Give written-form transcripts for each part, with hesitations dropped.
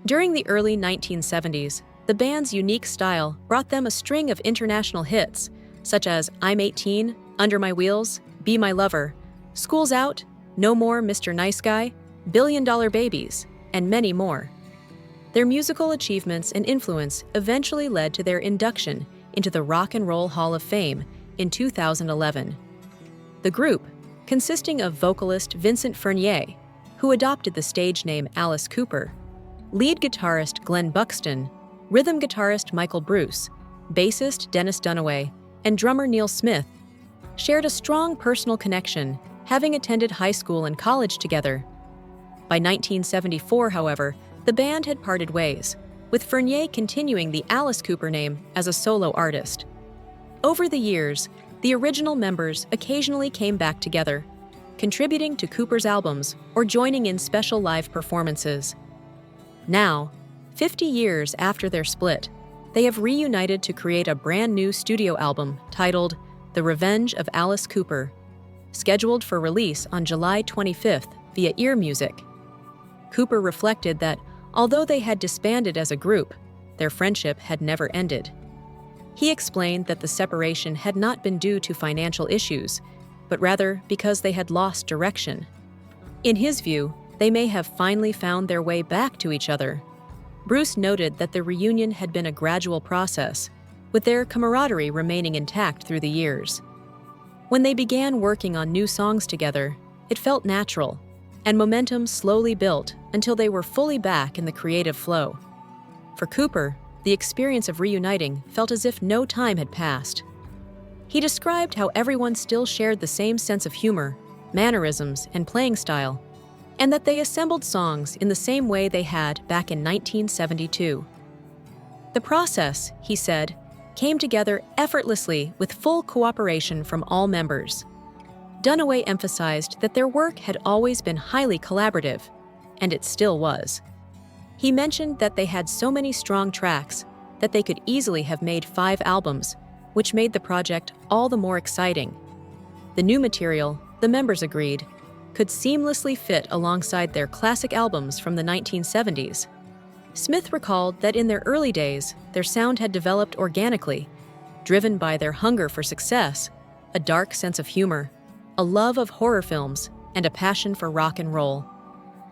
During the early 1970s, the band's unique style brought them a string of international hits, such as I'm 18, Under My Wheels, Be My Lover, School's Out, No More Mr. Nice Guy, Billion Dollar Babies, and many more. Their musical achievements and influence eventually led to their induction into the Rock and Roll Hall of Fame in 2011. The group, consisting of vocalist Vincent Furnier, who adopted the stage name Alice Cooper, lead guitarist Glenn Buxton, rhythm guitarist Michael Bruce, bassist Dennis Dunaway, and drummer Neil Smith, shared a strong personal connection, having attended high school and college together. By 1974, however, the band had parted ways, with Furnier continuing the Alice Cooper name as a solo artist. Over the years, the original members occasionally came back together, contributing to Cooper's albums or joining in special live performances. Now, 50 years after their split, they have reunited to create a brand new studio album titled The Revenge of Alice Cooper, scheduled for release on July 25th via Ear Music. Cooper reflected that, although they had disbanded as a group, their friendship had never ended. He explained that the separation had not been due to financial issues, but rather because they had lost direction. In his view, they may have finally found their way back to each other. Bruce noted that the reunion had been a gradual process, with their camaraderie remaining intact through the years. When they began working on new songs together, it felt natural, and momentum slowly built until they were fully back in the creative flow. For Cooper, the experience of reuniting felt as if no time had passed. He described how everyone still shared the same sense of humor, mannerisms, and playing style, and that they assembled songs in the same way they had back in 1972. The process, he said, came together effortlessly with full cooperation from all members. Dunaway emphasized that their work had always been highly collaborative, and it still was. He mentioned that they had so many strong tracks that they could easily have made 5 albums, which made the project all the more exciting. The new material, the members agreed, could seamlessly fit alongside their classic albums from the 1970s. Smith recalled that in their early days, their sound had developed organically, driven by their hunger for success, a dark sense of humor, a love of horror films, and a passion for rock and roll.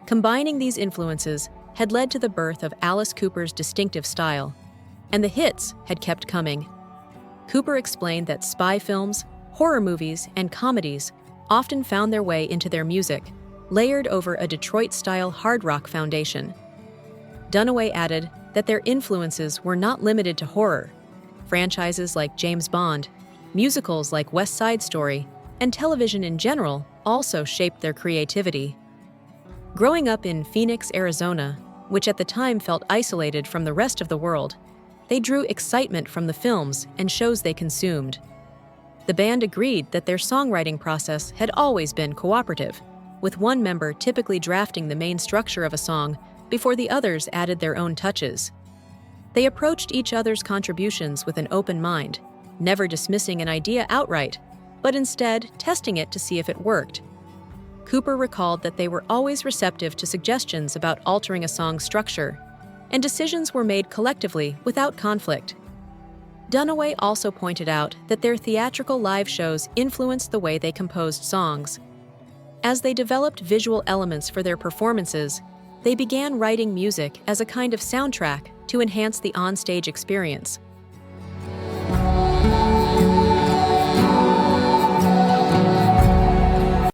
Combining these influences had led to the birth of Alice Cooper's distinctive style, and the hits had kept coming. Cooper explained that spy films, horror movies, and comedies often found their way into their music, layered over a Detroit-style hard rock foundation. Dunaway added that their influences were not limited to horror. Franchises like James Bond, musicals like West Side Story, and television in general also shaped their creativity. Growing up in Phoenix, Arizona, which at the time felt isolated from the rest of the world, they drew excitement from the films and shows they consumed. The band agreed that their songwriting process had always been cooperative, with one member typically drafting the main structure of a song before the others added their own touches. They approached each other's contributions with an open mind, never dismissing an idea outright, but instead testing it to see if it worked. Cooper recalled that they were always receptive to suggestions about altering a song's structure, and decisions were made collectively without conflict. Dunaway also pointed out that their theatrical live shows influenced the way they composed songs. As they developed visual elements for their performances, they began writing music as a kind of soundtrack to enhance the onstage experience.